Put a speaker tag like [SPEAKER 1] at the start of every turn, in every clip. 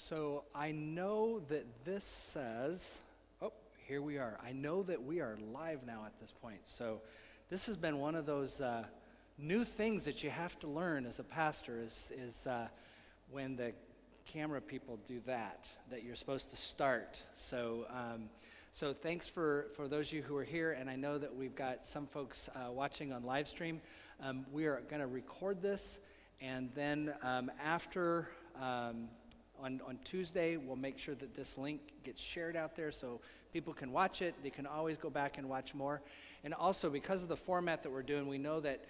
[SPEAKER 1] So I know that this says, oh, here we are. I know that we are live now at this point. So this has been one of those new things that you have to learn as a pastor is when the camera people do that you're supposed to start. So so thanks for those of you who are here, and I know that we've got some folks watching on live stream. We are going to record this, and then after on Tuesday, we'll make sure that this link gets shared out there so people can watch it. They can always go back and watch more. And also, because of the format that we're doing, we know that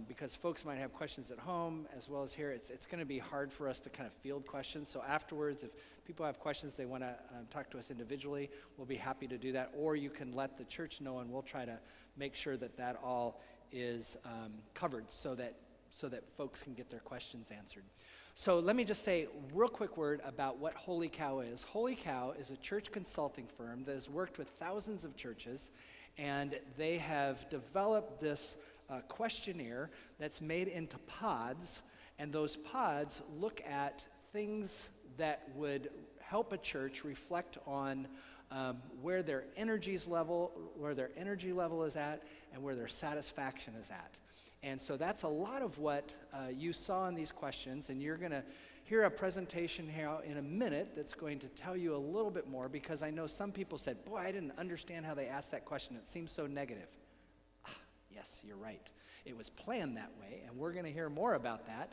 [SPEAKER 1] because folks might have questions at home as well as here, it's going to be hard for us to kind of field questions. So afterwards, if people have questions they want to talk to us individually, we'll be happy to do that. Or you can let the church know, and we'll try to make sure that that all is covered so that folks can get their questions answered. So let me just say a real quick word about what Holy Cow is. Holy Cow is a church consulting firm that has worked with thousands of churches, and they have developed this questionnaire that's made into pods, and those pods look at things that would help a church reflect on where their energy level is at, and where their satisfaction is at. And so that's a lot of what you saw in these questions, and you're going to hear a presentation here in a minute that's going to tell you a little bit more, because I know some people said, boy, I didn't understand how they asked that question. It seems so negative. Yes, you're right. It was planned that way, and we're going to hear more about that.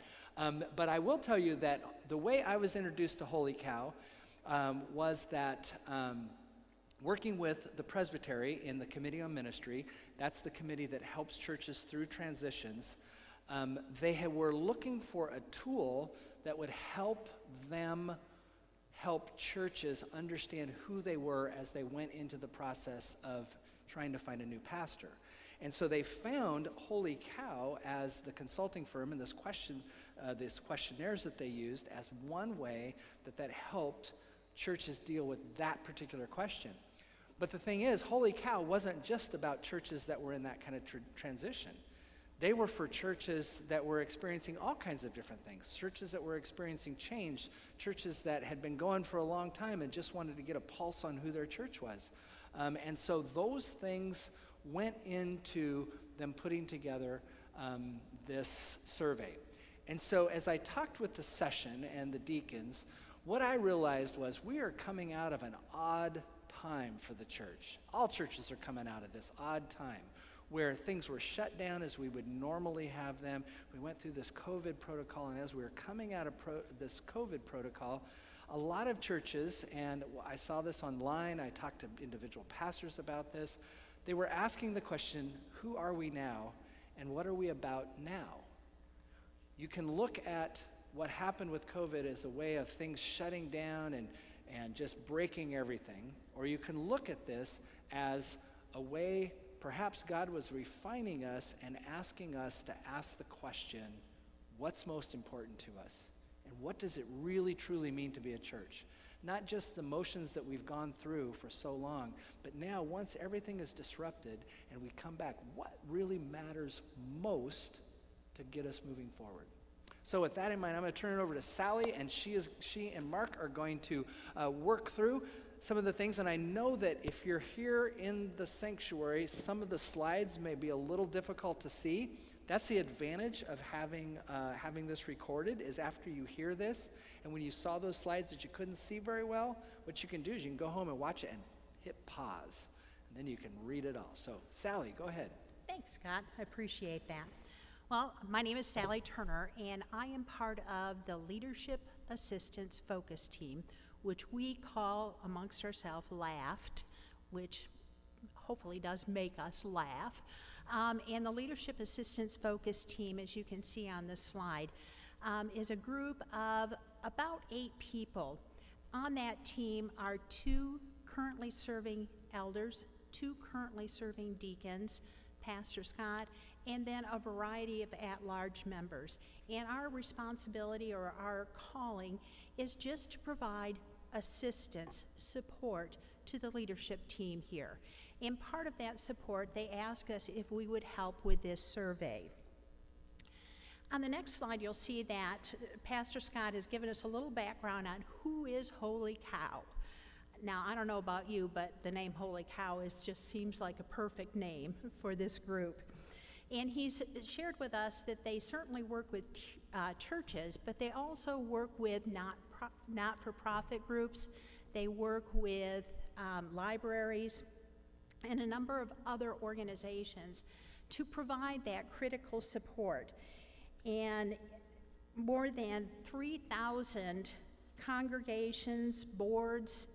[SPEAKER 1] But I will tell you that the way I was introduced to Holy Cow was that working with the presbytery in the Committee on Ministry, that's the committee that helps churches through transitions, they were looking for a tool that would help them help churches understand who they were as they went into the process of trying to find a new pastor. And so they found Holy Cow as the consulting firm, and these questionnaires that they used as one way that helped churches deal with that particular question. But the thing is, Holy Cow wasn't just about churches that were in that kind of transition. They were for churches that were experiencing all kinds of different things, churches that were experiencing change, churches that had been going for a long time and just wanted to get a pulse on who their church was. And so those things went into them putting together this survey. And so as I talked with the session and the deacons, what I realized was we are coming out of an odd time for the church. All churches are coming out of this odd time where things were shut down as we would normally have them. We went through this COVID protocol, and as we were coming out of this COVID protocol, a lot of churches, and I saw this online, I talked to individual pastors about this, they were asking the question, who are we now, and what are we about now? You can look at what happened with COVID as a way of things shutting down and just breaking everything, or you can look at this as a way perhaps God was refining us and asking us to ask the question, what's most important to us? And what does it really truly mean to be a church? Not just the motions that we've gone through for so long, but now once everything is disrupted and we come back, what really matters most to get us moving forward? So with that in mind, I'm going to turn it over to Sally, and she and Mark are going to work through some of the things. And I know that if you're here in the sanctuary, some of the slides may be a little difficult to see. That's the advantage of having this recorded, is after you hear this, and when you saw those slides that you couldn't see very well, what you can do is you can go home and watch it and hit pause, and then you can read it all. So Sally, go ahead.
[SPEAKER 2] Thanks, Scott. I appreciate that. Well, my name is Sally Turner, and I am part of the Leadership Assistance Focus Team, which we call amongst ourselves LAFT, which hopefully does make us laugh. And the Leadership Assistance Focus Team, as you can see on the slide, is a group of about 8 people. On that team are 2 currently serving elders, 2 currently serving deacons, Pastor Scott, and then a variety of at-large members. And our responsibility, or our calling, is just to provide assistance, support to the leadership team here. And part of that support, they ask us if we would help with this survey. On the next slide, you'll see that Pastor Scott has given us a little background on who is Holy Cow. Now, I don't know about you, but the name Holy Cow just seems like a perfect name for this group. And he's shared with us that they certainly work with churches, but they also work with not-for-profit groups. They work with libraries and a number of other organizations to provide that critical support. And more than 3,000 congregations, boards,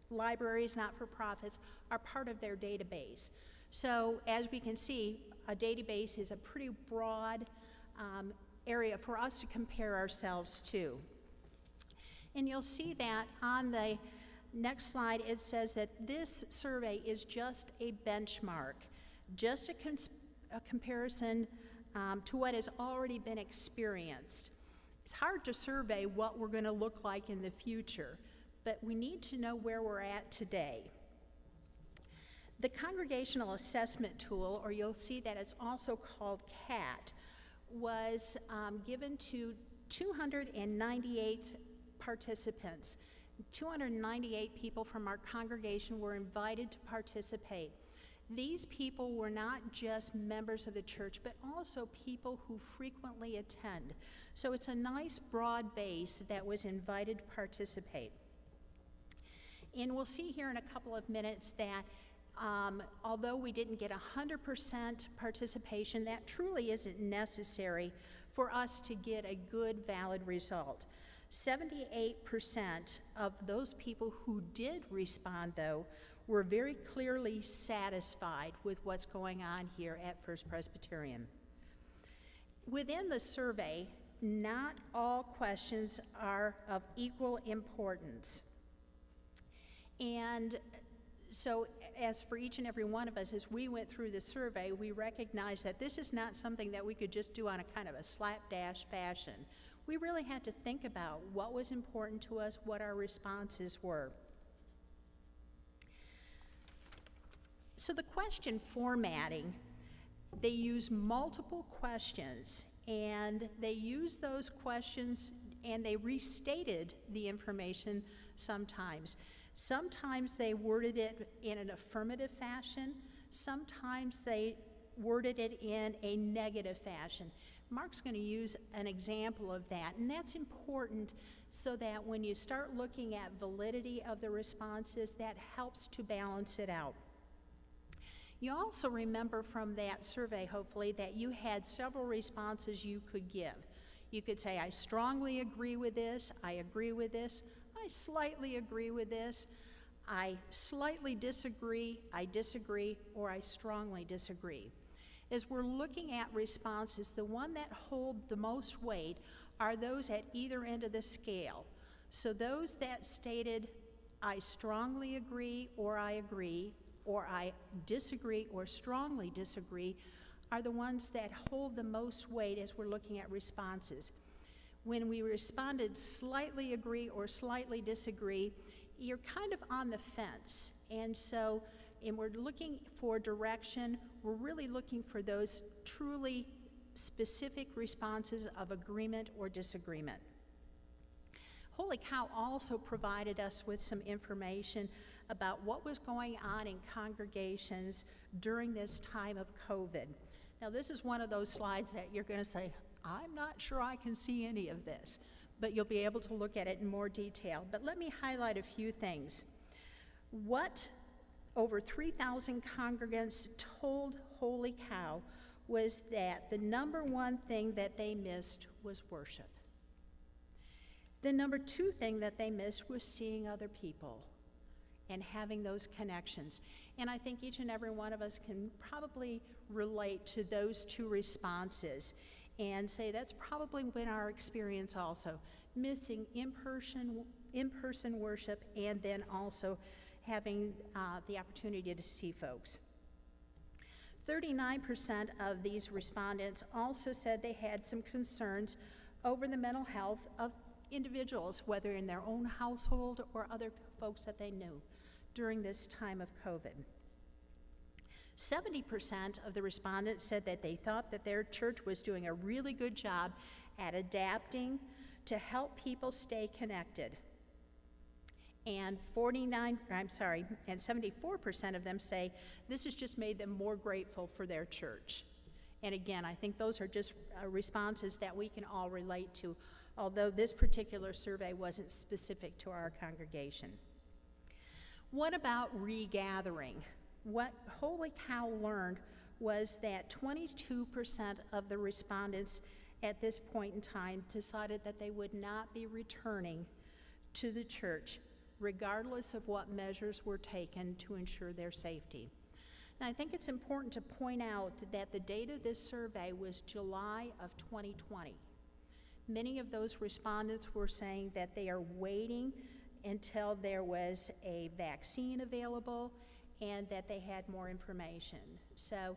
[SPEAKER 2] libraries, not-for-profits are part of their database. So as we can see, a database is a pretty broad area for us to compare ourselves to. And you'll see that on the next slide, it says that this survey is just a benchmark, just a comparison to what has already been experienced. It's hard to survey what we're going to look like in the future, but we need to know where we're at today. The Congregational Assessment Tool, or you'll see that it's also called CAT, was given to 298 participants. 298 people from our congregation were invited to participate. These people were not just members of the church, but also people who frequently attend. So it's a nice broad base that was invited to participate. And we'll see here in a couple of minutes that although we didn't get 100% participation, that truly isn't necessary for us to get a good, valid result. 78% of those people who did respond, though, were very clearly satisfied with what's going on here at First Presbyterian. Within the survey, not all questions are of equal importance. And so as for each and every one of us, as we went through the survey, we recognized that this is not something that we could just do on a kind of a slapdash fashion. We really had to think about what was important to us, what our responses were. So the question formatting, they use multiple questions, and they used those questions and they restated the information sometimes. Sometimes they worded it in an affirmative fashion. Sometimes they worded it in a negative fashion. Mark's going to use an example of that, and that's important so that when you start looking at validity of the responses, that helps to balance it out. You also remember from that survey, hopefully, that you had several responses you could give. You could say, I strongly agree with this, I agree with this, I slightly agree with this, I slightly disagree, I disagree, or I strongly disagree. As we're looking at responses, the one that hold the most weight are those at either end of the scale. So those that stated, I strongly agree, or I disagree, or strongly disagree, are the ones that hold the most weight as we're looking at responses. When we responded slightly agree or slightly disagree, you're kind of on the fence. And we're looking for direction. We're really looking for those truly specific responses of agreement or disagreement. Holy Cow also provided us with some information about what was going on in congregations during this time of COVID. Now, this is one of those slides that you're going to say, I'm not sure I can see any of this, but you'll be able to look at it in more detail. But let me highlight a few things. What over 3,000 congregants told Holy Cow was that the number one thing that they missed was worship. The number two thing that they missed was seeing other people and having those connections. And I think each and every one of us can probably relate to those two responses and say that's probably been our experience also, missing in-person worship and then also having the opportunity to see folks. 39% of these respondents also said they had some concerns over the mental health of individuals, whether in their own household or other folks that they knew during this time of COVID. 70% of the respondents said that they thought that their church was doing a really good job at adapting to help people stay connected. And 74% of them say this has just made them more grateful for their church. And again, I think those are just responses that we can all relate to, although this particular survey wasn't specific to our congregation. What about regathering? What Holy Cow learned was that 22% of the respondents at this point in time decided that they would not be returning to the church, regardless of what measures were taken to ensure their safety. Now, I think it's important to point out that the date of this survey was July of 2020. Many of those respondents were saying that they are waiting until there was a vaccine available and that they had more information. So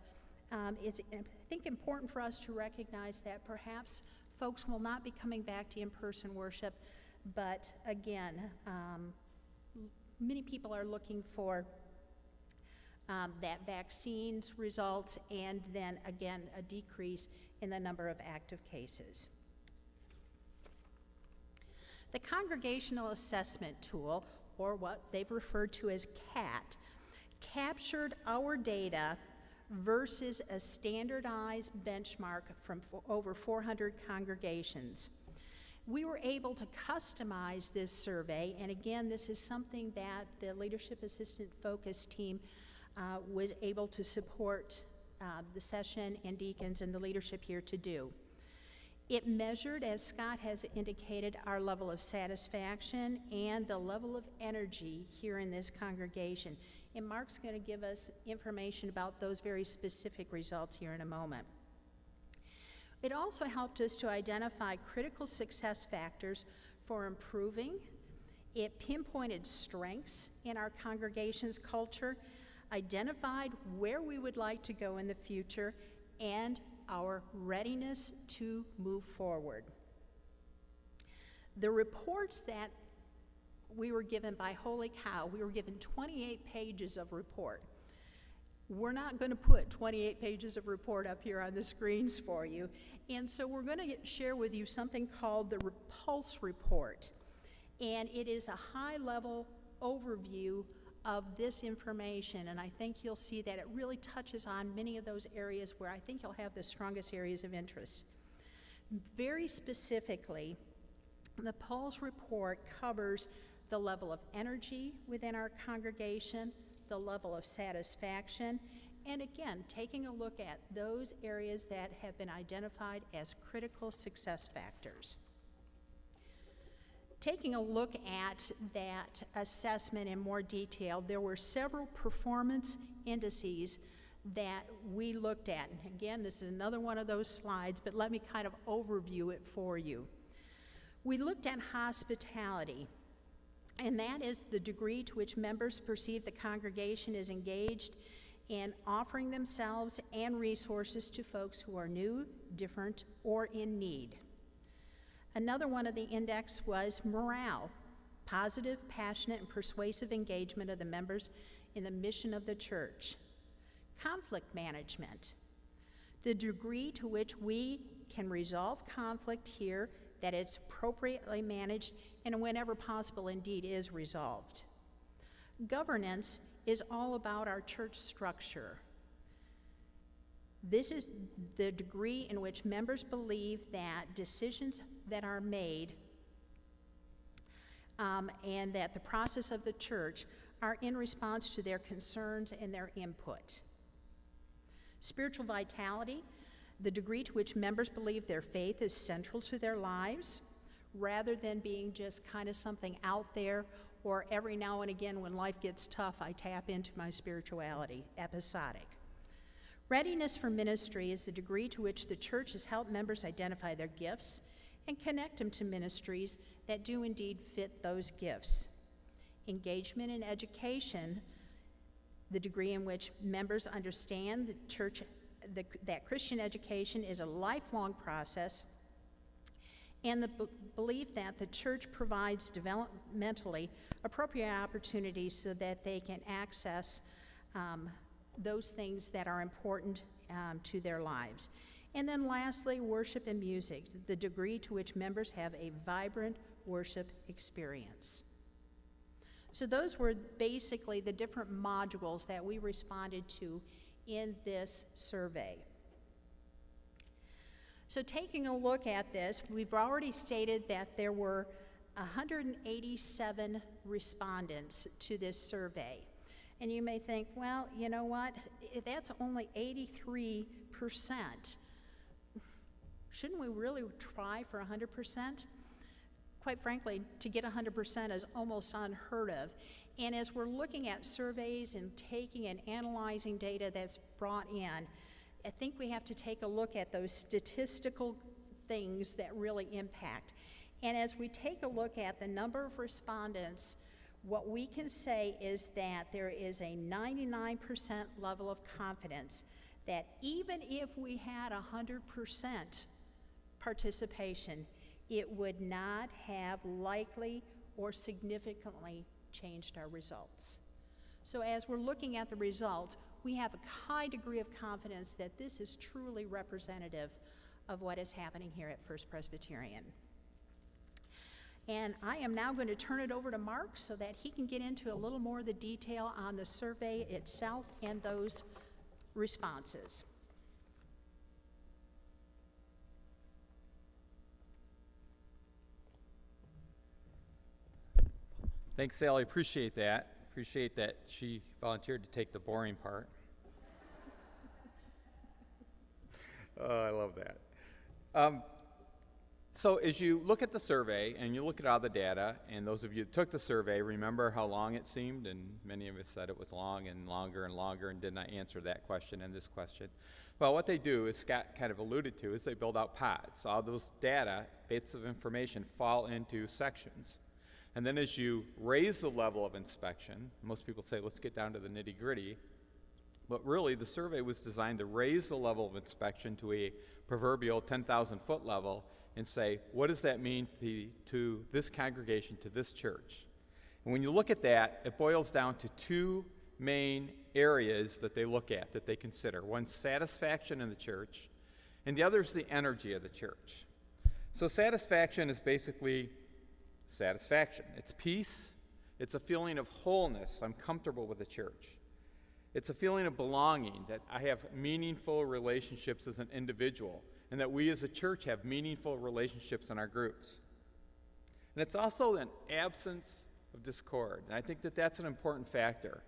[SPEAKER 2] it's, I think, important for us to recognize that perhaps folks will not be coming back to in-person worship, but again, many people are looking for that vaccines results and then again a decrease in the number of active cases. The Congregational Assessment Tool, or what they've referred to as CAT, captured our data versus a standardized benchmark from over 400 congregations. We were able to customize this survey, and again, this is something that the Leadership Assistant Focus Team was able to support the session and deacons and the leadership here to do. It measured, as Scott has indicated, our level of satisfaction and the level of energy here in this congregation. And Mark's going to give us information about those very specific results here in a moment. It also helped us to identify critical success factors for improving. It pinpointed strengths in our congregation's culture, identified where we would like to go in the future, and our readiness to move forward. The reports that we were given by Holy Cow, we were given 28 pages of report. We're not going to put 28 pages of report up here on the screens for you, and so we're going to share with you something called the Pulse Report, and it is a high-level overview of this information, and I think you'll see that it really touches on many of those areas where I think you'll have the strongest areas of interest. Very specifically, the Pulse Report covers the level of energy within our congregation, the level of satisfaction, and again, taking a look at those areas that have been identified as critical success factors. Taking a look at that assessment in more detail, there were several performance indices that we looked at. And again, this is another one of those slides, but let me kind of overview it for you. We looked at hospitality, and that is the degree to which members perceive the congregation is engaged in offering themselves and resources to folks who are new, different, or in need. Another one of the index was morale, positive, passionate, and persuasive engagement of the members in the mission of the church. Conflict management, the degree to which we can resolve conflict here, that it's appropriately managed, and whenever possible, indeed, is resolved. Governance is all about our church structure. This is the degree in which members believe that decisions that are made and that the process of the church are in response to their concerns and their input. Spiritual vitality, the degree to which members believe their faith is central to their lives, rather than being just kind of something out there, or every now and again when life gets tough, I tap into my spirituality, episodic. Readiness for ministry is the degree to which the church has helped members identify their gifts and connect them to ministries that do indeed fit those gifts. Engagement in education, the degree in which members understand the church, that Christian education is a lifelong process, and the belief that the church provides developmentally appropriate opportunities so that they can access those things that are important to their lives. And then lastly, worship and music, the degree to which members have a vibrant worship experience. So those were basically the different modules that we responded to in this survey. So taking a look at this, we've already stated that there were 187 respondents to this survey. And you may think, well, you know what, if that's only 83%. Shouldn't we really try for 100%? Quite frankly, to get 100% is almost unheard of. And as we're looking at surveys and taking and analyzing data that's brought in, I think we have to take a look at those statistical things that really impact. And as we take a look at the number of respondents, what we can say is that there is a 99% level of confidence that even if we had 100% participation, it would not have likely or significantly changed our results. So as we're looking at the results, we have a high degree of confidence that this is truly representative of what is happening here at First Presbyterian. And I am now going to turn it over to Mark so that he can get into a little more of the detail on the survey itself and those responses.
[SPEAKER 3] Thanks, Sally. Appreciate that. Appreciate that she volunteered to take the boring part. Oh, I love that. So as you look at the survey and you look at all the data, and those of you that took the survey remember how long it seemed, and many of us said it was long and longer and did not answer that question and this question. Well, what they do, as Scott kind of alluded to, is they build out pods. All those data, bits of information, fall into sections. And then as you raise the level of inspection, most people say, let's get down to the nitty-gritty, but really the survey was designed to raise the level of inspection to a proverbial 10,000-foot level and say, what does that mean to this congregation, to this church? And when you look at that, it boils down to two main areas that they look at, that they consider. One's satisfaction in the church, and the other is the energy of the church. So satisfaction is basically satisfaction. It's peace. It's a feeling of wholeness. I'm comfortable with the church. It's a feeling of belonging, that I have meaningful relationships as an individual, and that we as a church have meaningful relationships in our groups. And it's also an absence of discord. And I think that that's an important factor,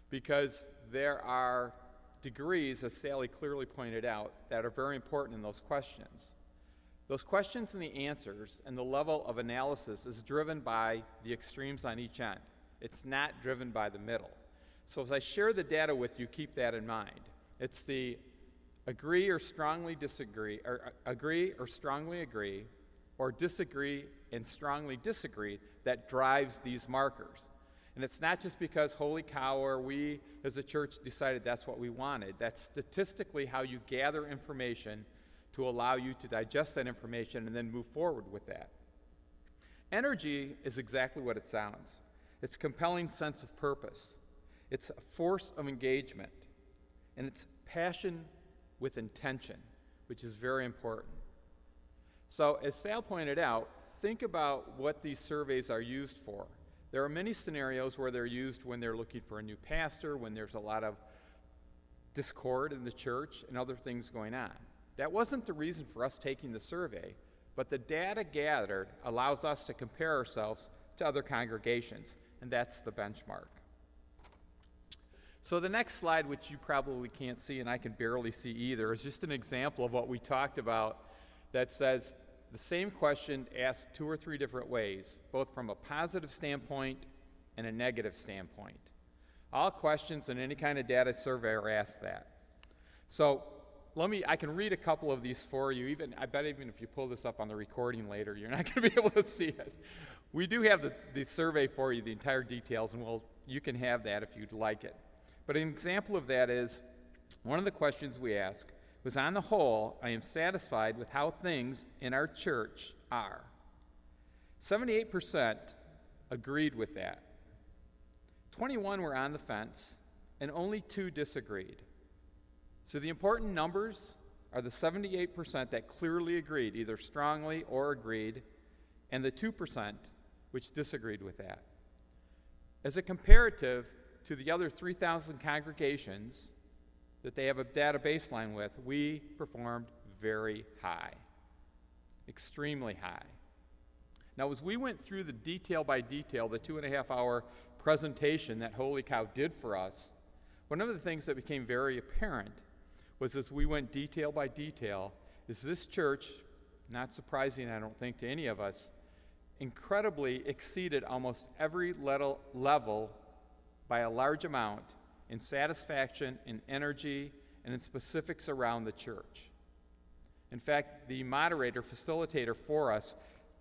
[SPEAKER 3] because there are degrees, as Sally clearly pointed out, that are very important in those questions. Those questions and the answers and the level of analysis is driven by the extremes on each end. It's not driven by the middle. So as I share the data with you, keep that in mind. It's the agree or strongly disagree, or agree or strongly agree, or disagree and strongly disagree that drives these markers. And it's not just because holy cow or we as a church decided that's what we wanted. That's statistically how you gather information to allow you to digest that information and then move forward with that. Energy is exactly what it sounds. It's a compelling sense of purpose. It's a force of engagement. And it's passion with intention, which is very important. So as Sal pointed out, think about what these surveys are used for. There are many scenarios where they're used when they're looking for a new pastor, when there's a lot of discord in the church and other things going on. That wasn't the reason for us taking the survey, but the data gathered allows us to compare ourselves to other congregations, and that's the benchmark. So the next slide, which you probably can't see and I can barely see either, is just an example of what we talked about that says the same question asked two or three different ways, both from a positive standpoint and a negative standpoint. All questions in any kind of data survey are asked that. So I can read a couple of these for you. I bet even if you pull this up on the recording later, you're not going to be able to see it. We do have the survey for you, the entire details, and you can have that if you'd like it. But an example of that is, one of the questions we ask was, on the whole, I am satisfied with how things in our church are. 78% agreed with that. 21 were on the fence, and only 2 disagreed. So the important numbers are the 78% that clearly agreed, either strongly or agreed, and the 2% which disagreed with that. As a comparative to the other 3,000 congregations that they have a data baseline with, we performed very high, extremely high. Now, as we went through the detail by detail, the 2.5-hour presentation that Holy Cow did for us, one of the things that became very apparent was as we went detail by detail, is this church, not surprising I don't think to any of us, incredibly exceeded almost every level by a large amount in satisfaction, in energy, and in specifics around the church. In fact, the moderator, facilitator for us,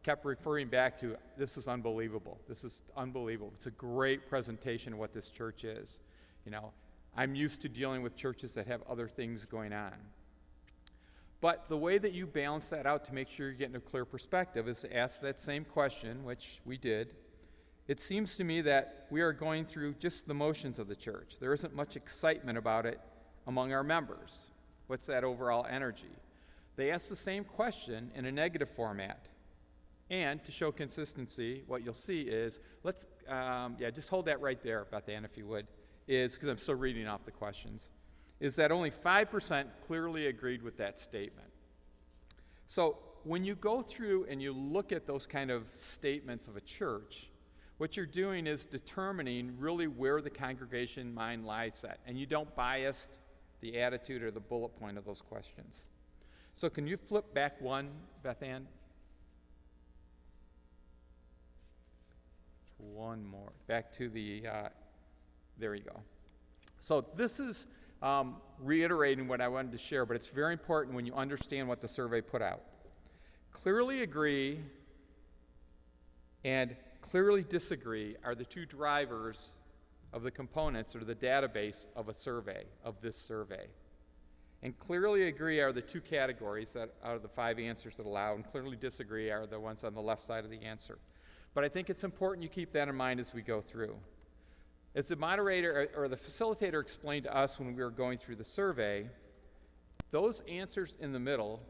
[SPEAKER 3] kept referring back to, this is unbelievable. This is unbelievable. It's a great presentation of what this church is. You know, I'm used to dealing with churches that have other things going on. But the way that you balance that out to make sure you're getting a clear perspective is to ask that same question, which we did. It seems to me that we are going through just the motions of the church. There isn't much excitement about it among our members. What's that overall energy? They ask the same question in a negative format. And to show consistency, what you'll see is, just hold that right there, Beth Ann, if you would, is, because I'm still reading off the questions, is that only 5% clearly agreed with that statement. So when you go through and you look at those kind of statements of a church, what you're doing is determining really where the congregation mind lies at, and you don't bias the attitude or the bullet point of those questions. So can you flip back one, Beth Ann? One more. Back to the, there you go. So this is reiterating what I wanted to share, but it's very important when you understand what the survey put out. Clearly agree and clearly disagree are the 2 drivers of the components or the database of a survey, of this survey. And clearly agree are the 2 categories that out of the 5 answers that allow, and clearly disagree are the ones on the left side of the answer. But I think it's important you keep that in mind as we go through. As the moderator or the facilitator explained to us when we were going through the survey, those answers in the middle,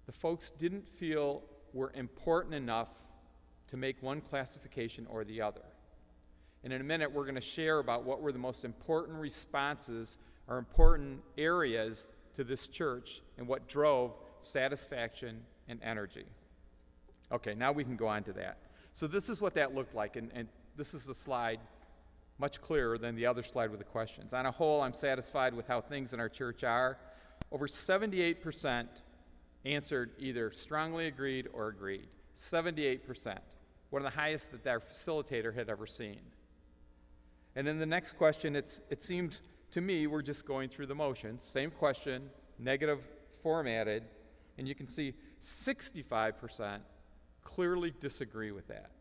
[SPEAKER 3] the folks didn't feel were important enough to make one classification or the other. And in a minute, we're going to share about what were the most important responses or important areas to this church and what drove satisfaction and energy. Okay, now we can go on to that. So this is what that looked like, and this is the slide, much clearer than the other slide with the questions. On a whole, I'm satisfied with how things in our church are. Over 78% answered either strongly agreed or agreed. 78%, one of the highest that our facilitator had ever seen. And in the next question, it seemed to me we're just going through the motions. Same question, negative formatted, and you can see 65% clearly disagree with that.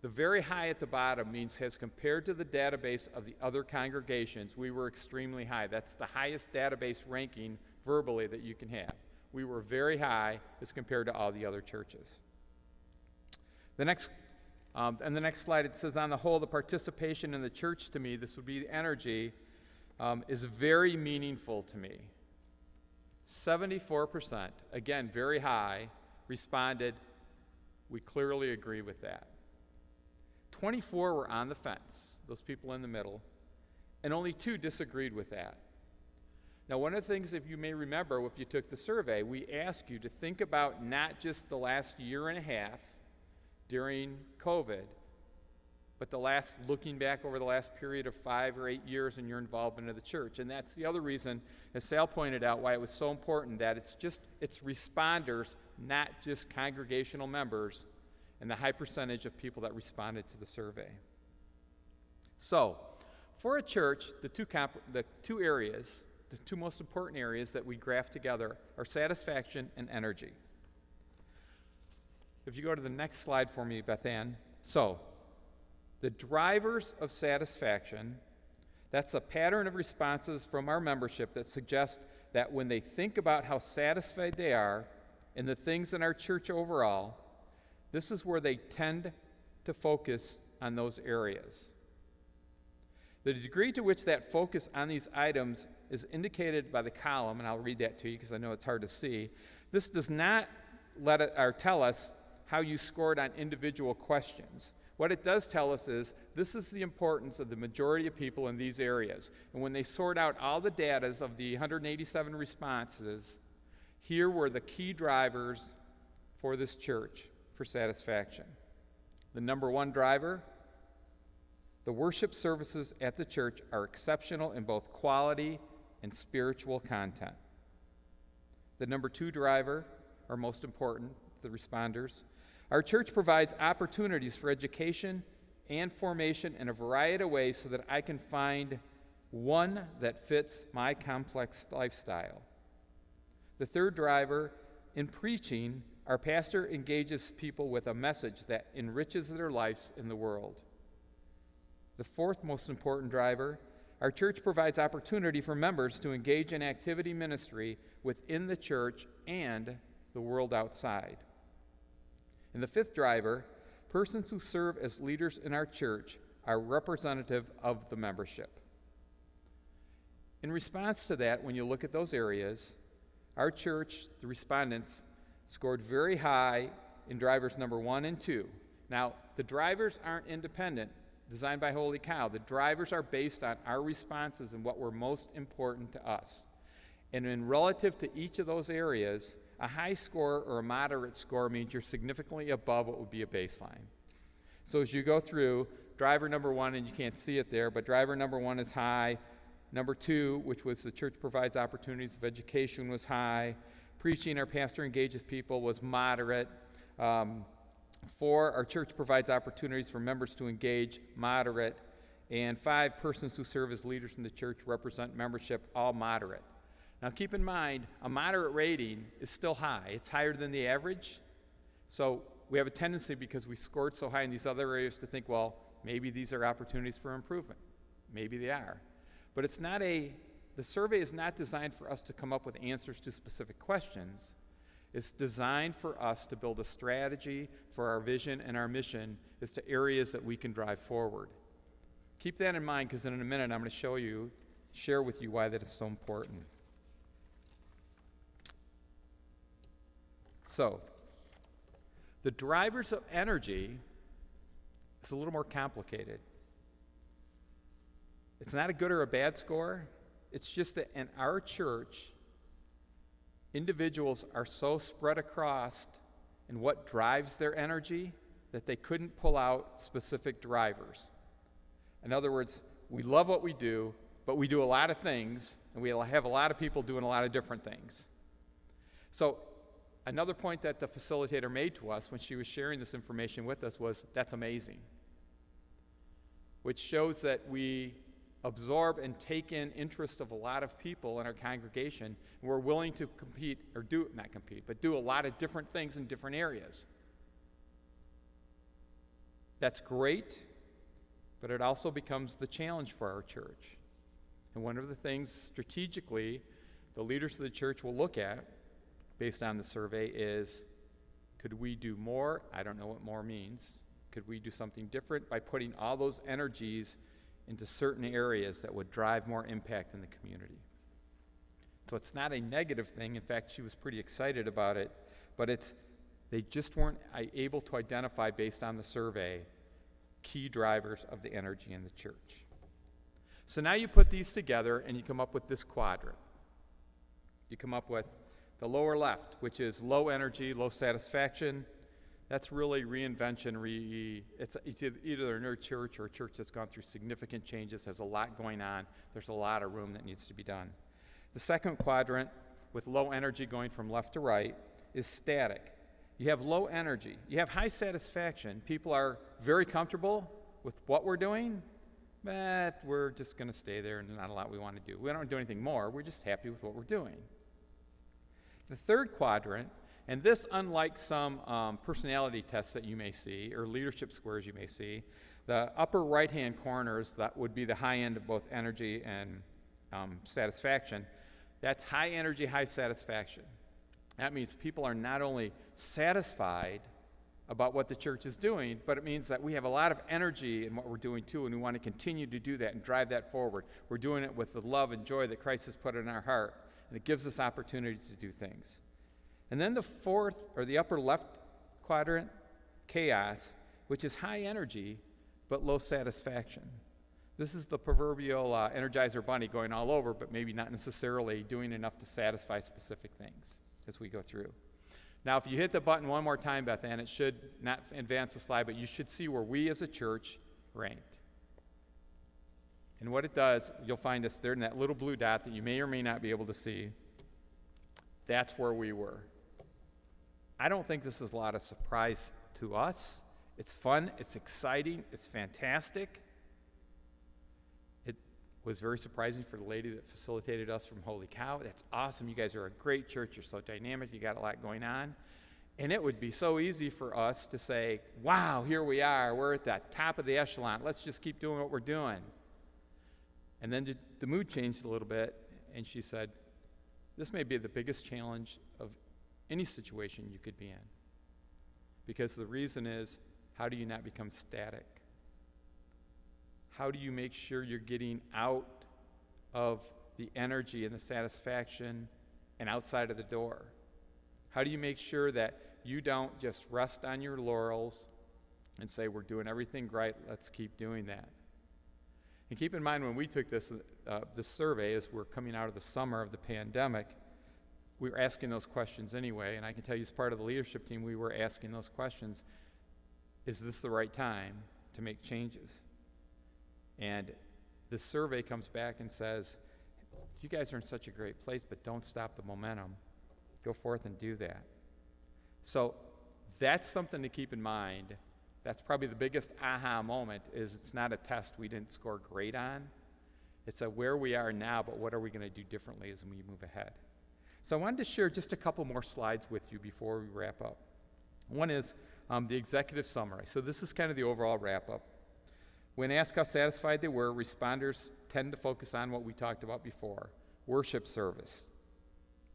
[SPEAKER 3] The very high at the bottom means as compared to the database of the other congregations, we were extremely high. That's the highest database ranking verbally that you can have. We were very high as compared to all the other churches. The next slide, it says, on the whole, the participation in the church to me, this would be the energy, is very meaningful to me. 74%, again, very high, responded, we clearly agree with that. 24 were on the fence, those people in the middle, and only 2 disagreed with that. Now, one of the things, if you may remember, if you took the survey, we asked you to think about not just the last year and a half during COVID, but looking back over the last period of 5 or 8 years in your involvement in the church. And that's the other reason, as Sal pointed out, why it was so important that it's responders, not just congregational members, and the high percentage of people that responded to the survey. So, for a church, the two most important areas that we graph together are satisfaction and energy. If you go to the next slide for me, Beth Ann. So, the drivers of satisfaction, that's a pattern of responses from our membership that suggests that when they think about how satisfied they are in the things in our church overall, this is where they tend to focus on those areas. The degree to which that focus on these items is indicated by the column, and I'll read that to you because I know it's hard to see. This does not tell us how you scored on individual questions. What it does tell us is this is the importance of the majority of people in these areas. And when they sort out all the data of the 187 responses, here were the key drivers for this church for satisfaction. The number one driver: the worship services at the church are exceptional in both quality and spiritual content. The number two driver, or most important, the responders: our church provides opportunities for education and formation in a variety of ways so that I can find one that fits my complex lifestyle. The third driver: in preaching, our pastor engages people with a message that enriches their lives in the world. The fourth most important driver: our church provides opportunity for members to engage in activity ministry within the church and the world outside. And the fifth driver: persons who serve as leaders in our church are representative of the membership. In response to that, when you look at those areas, our church, the respondents, scored very high in drivers number 1 and 2. Now, the drivers aren't independent, designed by Holy Cow. The drivers are based on our responses and what were most important to us. And in relative to each of those areas, a high score or a moderate score means you're significantly above what would be a baseline. So as you go through, driver number 1, and you can't see it there, but driver number 1 is high. Number 2, which was the church provides opportunities of education, was high. Preaching, our pastor engages people, was moderate. 4, our church provides opportunities for members to engage, moderate. And 5, persons who serve as leaders in the church represent membership, all moderate. Now keep in mind, a moderate rating is still high. It's higher than the average. So we have a tendency, because we scored so high in these other areas, to think, well, maybe these are opportunities for improvement. Maybe they are. But the survey is not designed for us to come up with answers to specific questions. It's designed for us to build a strategy for our vision and our mission as to areas that we can drive forward. Keep that in mind, because in a minute I'm going to share with you why that is so important. So, the drivers of energy is a little more complicated. It's not a good or a bad score. It's just that in our church, individuals are so spread across in what drives their energy that they couldn't pull out specific drivers. In other words, we love what we do, but we do a lot of things, and we have a lot of people doing a lot of different things. So another point that the facilitator made to us when she was sharing this information with us was, that's amazing, which shows that we absorb and take in interest of a lot of people in our congregation, and we're willing to do a lot of different things in different areas. That's great, but it also becomes the challenge for our church. And one of the things strategically the leaders of the church will look at, based on the survey, is, could we do more? I don't know what more means. Could we do something different by putting all those energies into certain areas that would drive more impact in the community? So it's not a negative thing. In fact, she was pretty excited about it, but they just weren't able to identify, based on the survey, key drivers of the energy in the church. So now you put these together and you come up with this quadrant. You come up with the lower left, which is low energy, low satisfaction. That's really reinvention. It's either a new church or a church that's gone through significant changes, has a lot going on. There's a lot of room that needs to be done. The second quadrant, with low energy going from left to right, is static. You have low energy. You have high satisfaction. People are very comfortable with what we're doing, but we're just going to stay there and there's not a lot we want to do. We don't do anything more. We're just happy with what we're doing. The third quadrant, and this, unlike some personality tests that you may see, or leadership squares you may see, the upper right-hand corners, that would be the high end of both energy and satisfaction. That's high energy, high satisfaction. That means people are not only satisfied about what the church is doing, but it means that we have a lot of energy in what we're doing too, and we want to continue to do that and drive that forward. We're doing it with the love and joy that Christ has put in our heart, and it gives us opportunity to do things. And then the fourth, or the upper left quadrant, chaos, which is high energy but low satisfaction. This is the proverbial Energizer bunny going all over, but maybe not necessarily doing enough to satisfy specific things as we go through. Now, if you hit the button one more time, Beth Ann, it should not advance the slide, but you should see where we as a church ranked. And what it does, you'll find us there in that little blue dot that you may or may not be able to see. That's where we were. I don't think this is a lot of surprise to us. It's fun, it's exciting, it's fantastic. It was very surprising for the lady that facilitated us from Holy Cow. That's awesome. You guys are a great church. You're so dynamic. You got a lot going on. And it would be so easy for us to say, wow, here we are. We're at the top of the echelon. Let's just keep doing what we're doing. And then the mood changed a little bit, and she said, this may be the biggest challenge of any situation you could be in. Because the reason is, how do you not become static? How do you make sure you're getting out of the energy and the satisfaction and outside of the door? How do you make sure that you don't just rest on your laurels and say, we're doing everything right, let's keep doing that? And keep in mind, when we took this survey, as we're coming out of the summer of the pandemic, we were asking those questions anyway, and I can tell you as part of the leadership team, we were asking those questions. Is this the right time to make changes? And the survey comes back and says, you guys are in such a great place, but don't stop the momentum. Go forth and do that. So that's something to keep in mind. That's probably the biggest aha moment, is it's not a test we didn't score great on. It's a where we are now, but what are we going to do differently as we move ahead? So I wanted to share just a couple more slides with you before we wrap up. One is the executive summary. So this is kind of the overall wrap-up. When asked how satisfied they were, responders tend to focus on what we talked about before, worship service.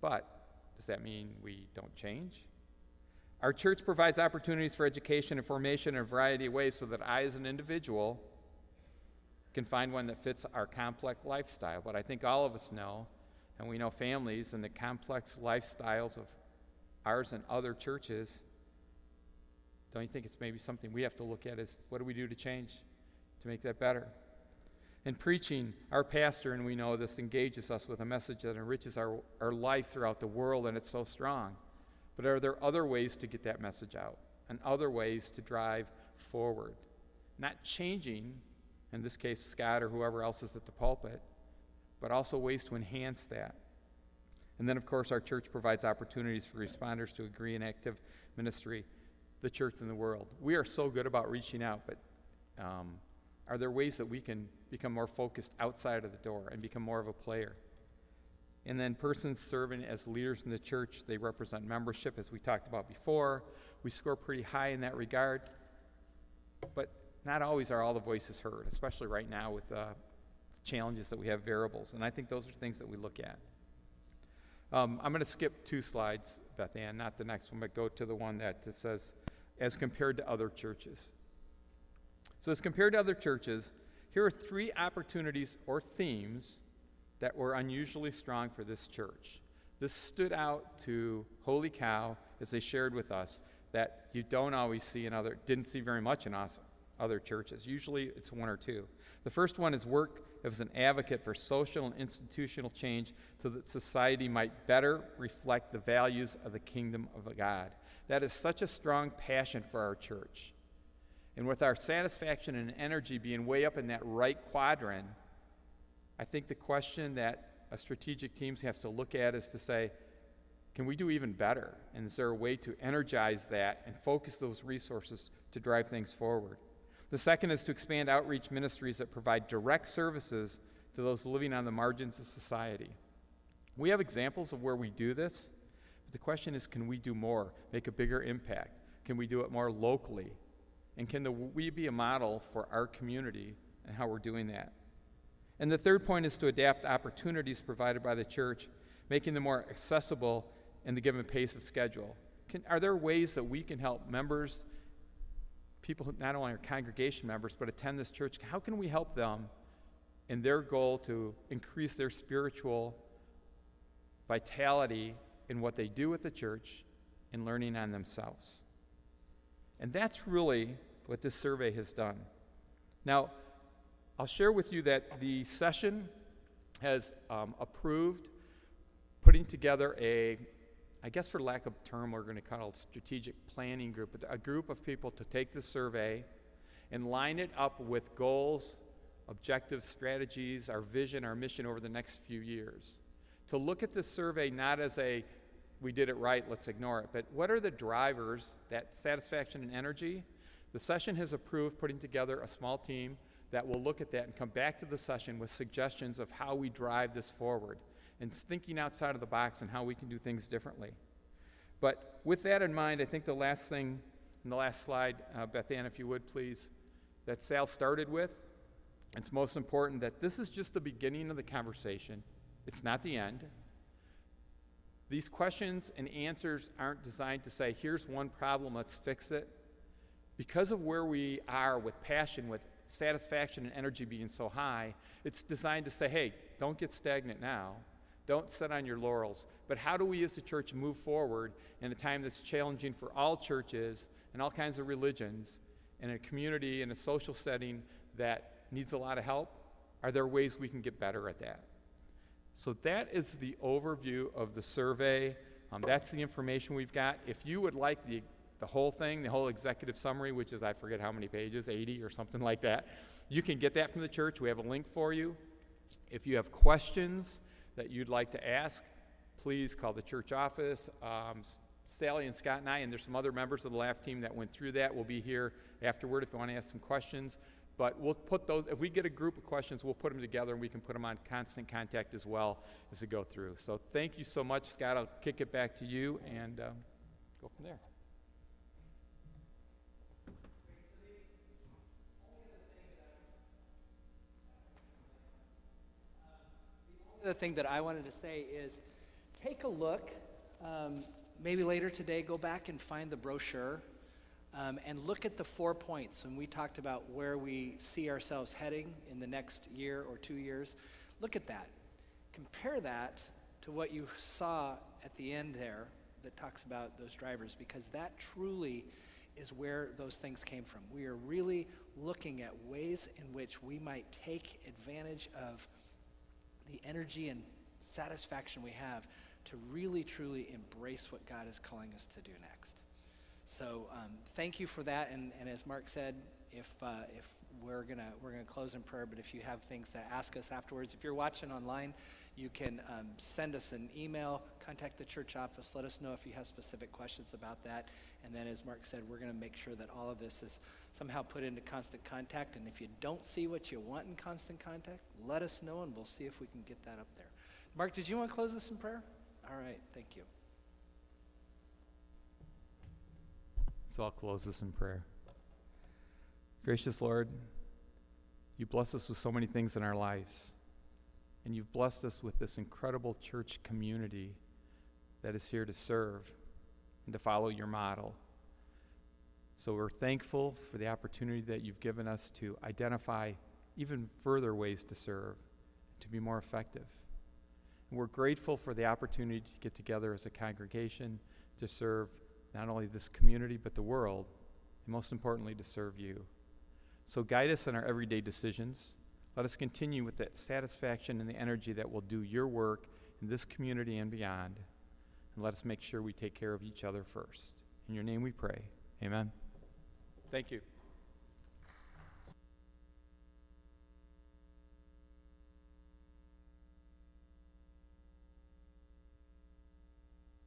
[SPEAKER 3] But does that mean we don't change? Our church provides opportunities for education and formation in a variety of ways so that I, as an individual, can find one that fits our complex lifestyle. But I think all of us know, and we know families and the complex lifestyles of ours and other churches. Don't you think it's maybe something we have to look at is, what do we do to change, to make that better? In preaching, our pastor, and we know this, engages us with a message that enriches our life throughout the world, and it's so strong. But are there other ways to get that message out, and other ways to drive forward? Not changing, in this case, Scott or whoever else is at the pulpit, but also ways to enhance that. And then, of course, our church provides opportunities for responders to agree in active ministry, the church in the world. We are so good about reaching out, but are there ways that we can become more focused outside of the door and become more of a player? And then persons serving as leaders in the church, they represent membership, as we talked about before. We score pretty high in that regard, but not always are all the voices heard, especially right now with challenges that we have, variables, and I think those are things that we look at. I'm going to skip 2 slides, Beth Ann, not the next one, but go to the one that says, as compared to other churches. So as compared to other churches, here are 3 opportunities or themes that were unusually strong for this church. This stood out to Holy Cow as they shared with us that you don't always see didn't see very much in other churches. Usually it's 1 or 2. The first one is work as an advocate for social and institutional change so that society might better reflect the values of the kingdom of God. That is such a strong passion for our church. And with our satisfaction and energy being way up in that right quadrant, I think the question that a strategic team has to look at is to say, can we do even better? And is there a way to energize that and focus those resources to drive things forward? The second is to expand outreach ministries that provide direct services to those living on the margins of society. We have examples of where we do this, but the question is, can we do more, make a bigger impact? Can we do it more locally? And can we be a model for our community and how we're doing that? And the third point is to adapt opportunities provided by the church, making them more accessible in the given pace of schedule. Are there ways that we can help members people who not only are congregation members but attend this church, how can we help them in their goal to increase their spiritual vitality in what they do at the church and learning on themselves? And that's really what this survey has done. Now, I'll share with you that the session has approved putting together I guess for lack of a term, we're going to call it a strategic planning group, but a group of people to take the survey and line it up with goals, objectives, strategies, our vision, our mission over the next few years. To look at this survey not as we did it right, let's ignore it, but what are the drivers, that satisfaction and energy? The session has approved putting together a small team that will look at that and come back to the session with suggestions of how we drive this forward and thinking outside of the box and how we can do things differently. But with that in mind, I think the last thing, in the last slide, Beth Ann, if you would please, that Sal started with, it's most important that this is just the beginning of the conversation. It's not the end. These questions and answers aren't designed to say, here's one problem, let's fix it. Because of where we are with passion, with satisfaction and energy being so high, it's designed to say, hey, don't get stagnant now. Don't sit on your laurels. But how do we as a church move forward in a time that's challenging for all churches and all kinds of religions, in a community, in a social setting that needs a lot of help? Are there ways we can get better at that? So that is the overview of the survey. That's the information we've got. If you would like the whole thing, the whole executive summary, which is I forget how many pages, 80 or something like that, you can get that from the church. We have a link for you. If you have questions that you'd like to ask, please call the church office. Sally and Scott and I, and there's some other members of the LAFT team that went through that. We'll be here afterward if you want to ask some questions. But we'll put those, if we get a group of questions, we'll put them together and we can put them on constant contact as well as we go through. So thank you so much, Scott. I'll kick it back to you and go from there.
[SPEAKER 1] The thing that I wanted to say is take a look, maybe later today, go back and find the brochure and look at the 4 points. And we talked about where we see ourselves heading in the next year or 2 years. Look at that. Compare that to what you saw at the end there that talks about those drivers, because that truly is where those things came from. We are really looking at ways in which we might take advantage of the energy and satisfaction we have to really, truly embrace what God is calling us to do next. So thank you for that. And as Mark said, if we're gonna close in prayer, but if you have things to ask us afterwards, if you're watching online, you can send us an email, contact the church office, let us know if you have specific questions about that. And then as Mark said, we're going to make sure that all of this is somehow put into constant contact. And if you don't see what you want in constant contact, let us know and we'll see if we can get that up there. Mark, did you want to close us in prayer? All right, thank you.
[SPEAKER 3] So I'll close this in prayer. Gracious Lord, you bless us with so many things in our lives. And you've blessed us with this incredible church community that is here to serve and to follow your model. So we're thankful for the opportunity that you've given us to identify even further ways to serve, to be more effective. And we're grateful for the opportunity to get together as a congregation to serve not only this community but the world, and most importantly to serve you. So guide us in our everyday decisions. Let us continue with that satisfaction and the energy that will do your work in this community and beyond. And let us make sure we take care of each other first. In your name we pray. Amen. Thank you.